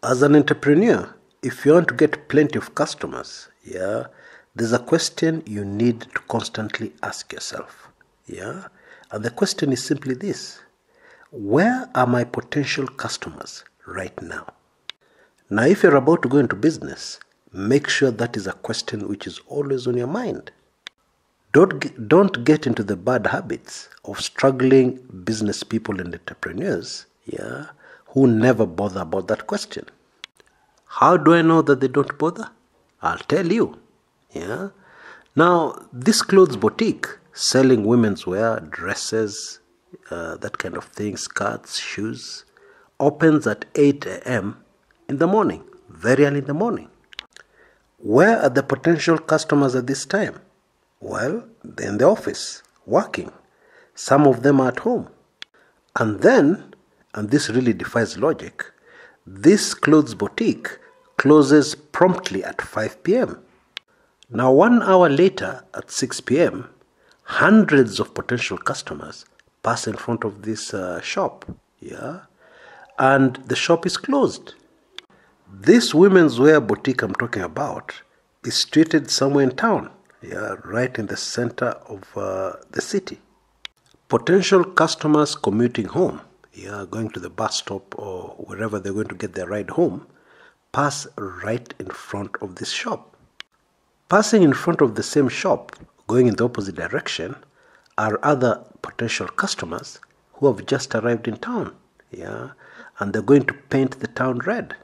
As an entrepreneur, if you want to get plenty of customers, there's a question you need to constantly ask yourself. And the question is simply this: where are my potential customers right now? Now, if you're about to go into business, make sure that is a question which is always on your mind. Don't get into the bad habits of struggling business people and entrepreneurs, who never bother about that question. How do I know that they don't bother? I'll tell you. Now, this clothes boutique selling women's wear, dresses, that kind of thing, skirts, shoes, opens at 8 a.m. in the morning, very early in the morning. Where are the potential customers at this time? Well, they're in the office, working. Some of them are at home. And then, and this really defies logic, this clothes boutique closes promptly at 5 p.m. Now, 1 hour later, at 6 p.m., hundreds of potential customers pass in front of this shop, and the shop is closed. This women's wear boutique I'm talking about is situated somewhere in town, right in the center of the city. Potential customers commuting home, going to the bus stop or wherever they're going to get their ride home, pass right in front of this shop. Passing in front of the same shop, going in the opposite direction, are other potential customers who have just arrived in town, and they're going to paint the town red.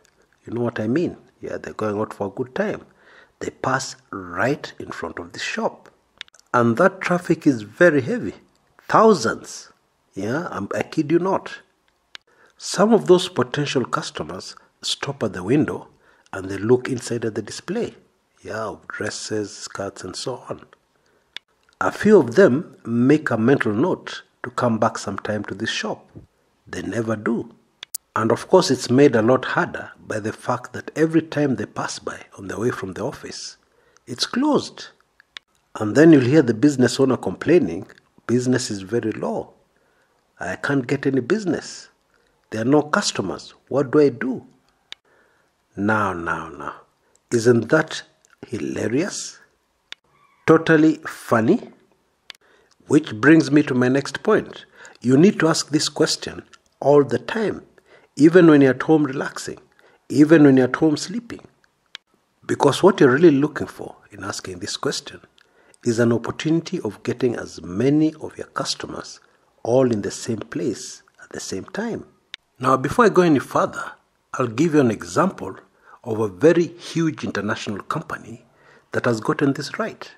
You know what I mean? They're going out for a good time. They pass right in front of this shop. And that traffic is very heavy. Thousands. I kid you not. Some of those potential customers stop at the window and they look inside at the display, of dresses, skirts, and so on. A few of them make a mental note to come back sometime to this shop. They never do. And of course, it's made a lot harder by the fact that every time they pass by on their way from the office, it's closed. And then you'll hear the business owner complaining, business is very low. I can't get any business. There are no customers. What do I do? Now. Isn't that hilarious? Totally funny? Which brings me to my next point. You need to ask this question all the time. Even when you're at home relaxing, even when you're at home sleeping. Because what you're really looking for in asking this question is an opportunity of getting as many of your customers all in the same place at the same time. Now, before I go any further, I'll give you an example of a very huge international company that has gotten this right.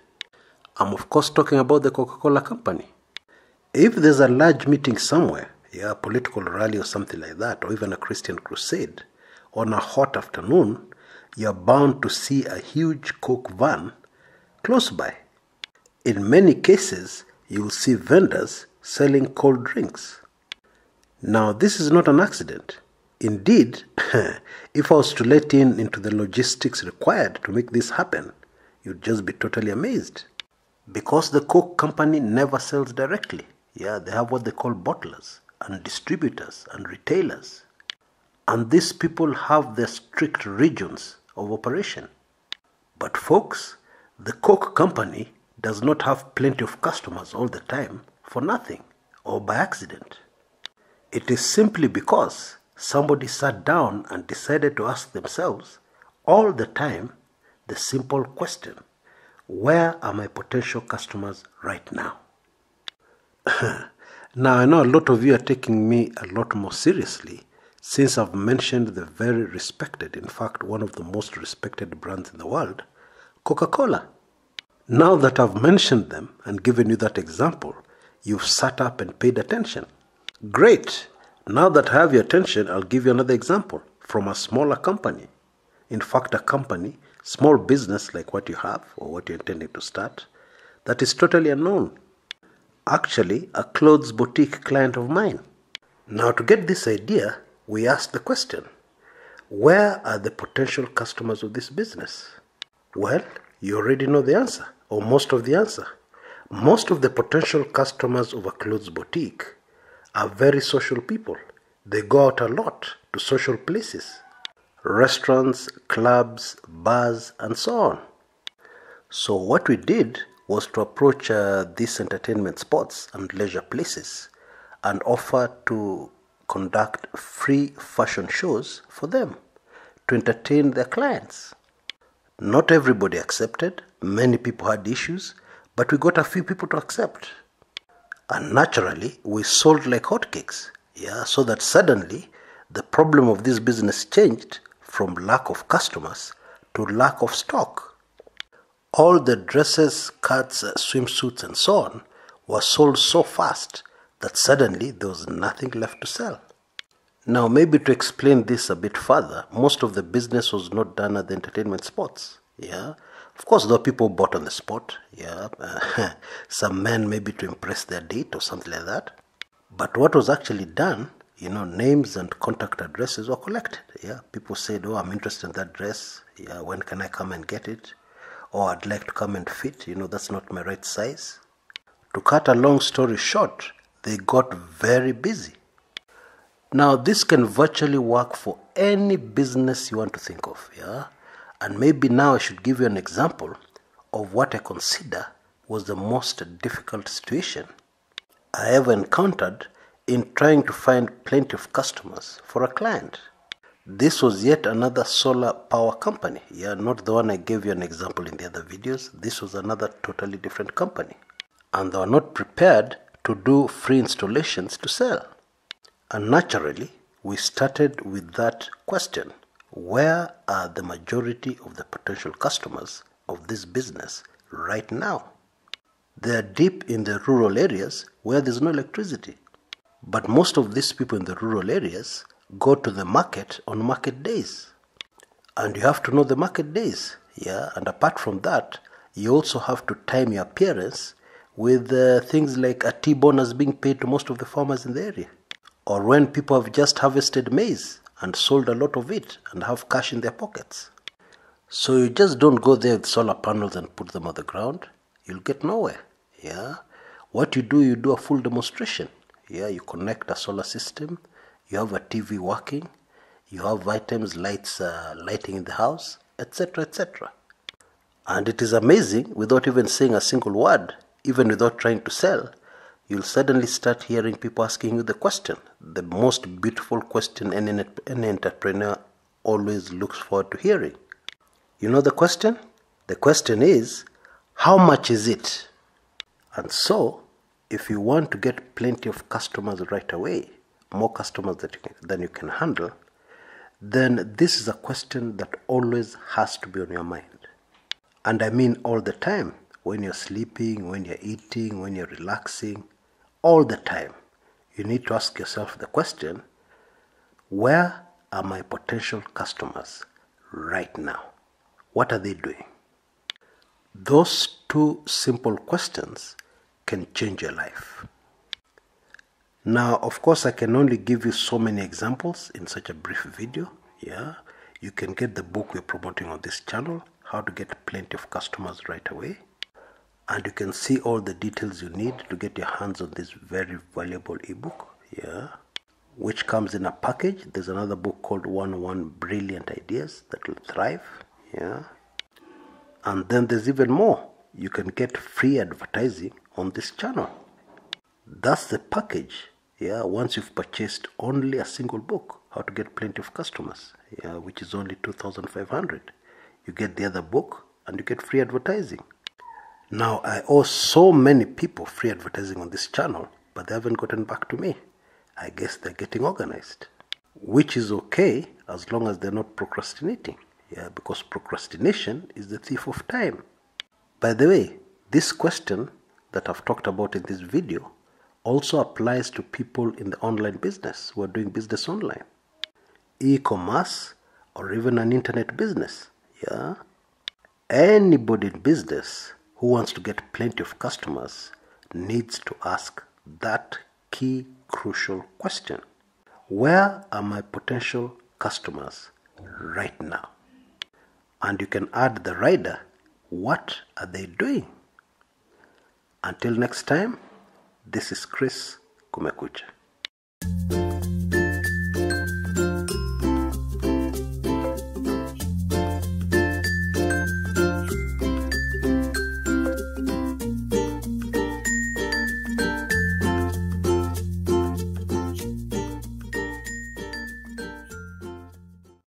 I'm of course talking about the Coca Cola company. If there's a large meeting somewhere, a political rally or something like that, or even a Christian crusade, on a hot afternoon, you're bound to see a huge Coke van close by. In many cases, you'll see vendors selling cold drinks. Now, this is not an accident. Indeed, if I was to let in into the logistics required to make this happen, you'd just be totally amazed. Because the Coke company never sells directly. They have what they call bottlers and distributors and retailers. And these people have their strict regions of operation. But folks, the Coke company does not have plenty of customers all the time for nothing or by accident. It is simply because somebody sat down and decided to ask themselves all the time the simple question: where are my potential customers right now? Now, I know a lot of you are taking me a lot more seriously since I've mentioned the very respected, in fact, one of the most respected brands in the world, Coca Cola. Now that I've mentioned them and given you that example, you've sat up and paid attention. Great. Now that I have your attention, I'll give you another example from a smaller company. In fact, a company, small business like what you have or what you're intending to start, that is totally unknown. Actually, a clothes boutique client of mine. Now, to get this idea, we asked the question, where are the potential customers of this business? Well, you already know the answer, or most of the answer. Most of the potential customers of a clothes boutique are very social people. They go out a lot to social places. restaurants, clubs, bars, and so on. So what we did was to approach these entertainment spots and leisure places and offer to conduct free fashion shows for them to entertain their clients. Not everybody accepted. Many people had issues, but we got a few people to accept. And naturally, we sold like hotcakes. So that suddenly the problem of this business changed from lack of customers to lack of stock. All the dresses, skirts, swimsuits, and so on were sold so fast that suddenly there was nothing left to sell. Now, maybe to explain this a bit further, most of the business was not done at the entertainment spots. Of course, there were people bought on the spot. Some men maybe to impress their date or something like that. But what was actually done, names and contact addresses were collected. People said, "Oh, I'm interested in that dress. When can I come and get it? Or I'd like to come and fit. That's not my right size." To cut a long story short, they got very busy. Now, this can virtually work for any business you want to think of, And maybe now I should give you an example of what I consider was the most difficult situation I ever encountered in trying to find plenty of customers for a client. This was yet another solar power company, not the one I gave you an example in the other videos. This was another totally different company. And they were not prepared to do free installations to sell. And naturally, we started with that question: where are the majority of the potential customers of this business right now? They are deep in the rural areas where there's no electricity. But most of these people in the rural areas go to the market on market days. And you have to know the market days. And apart from that, you also have to time your appearance with things like a T-bonus being paid to most of the farmers in the area. Or when people have just harvested maize and sold a lot of it and have cash in their pockets. So you just don't go there with solar panels and put them on the ground. You'll get nowhere. What you do a full demonstration. You connect a solar system. You have a TV working. You have items, lights, lighting in the house, etc., etc. And it is amazing, without even saying a single word, even without trying to sell, you'll suddenly start hearing people asking you the question, the most beautiful question any entrepreneur always looks forward to hearing. You know the question? The question is, how much is it? And so, if you want to get plenty of customers right away, more customers than you can handle, then this is a question that always has to be on your mind. And I mean all the time, when you're sleeping, when you're eating, when you're relaxing, all the time, you need to ask yourself the question, where are my potential customers right now? What are they doing? Those two simple questions can change your life. Now, of course, I can only give you so many examples in such a brief video. You can get the book we're promoting on this channel, How to Get Plenty of Customers Right Away. And you can see all the details you need to get your hands on this very valuable ebook, which comes in a package. There's another book called 101 Brilliant Ideas That Will Thrive, And then there's even more. You can get free advertising on this channel. That's the package, once you've purchased only a single book, How to Get Plenty of Customers, which is only 2,500. You get the other book and you get free advertising. Now, I owe so many people free advertising on this channel, but they haven't gotten back to me. I guess they're getting organized, which is okay as long as they're not procrastinating, because procrastination is the thief of time. By the way, this question that I've talked about in this video also applies to people in the online business who are doing business online, e-commerce, or even an internet business. Anybody in business who wants to get plenty of customers needs to ask that key, crucial question. Where are my potential customers right now? And you can add the rider, what are they doing? Until next time, this is Chris Kumekucha.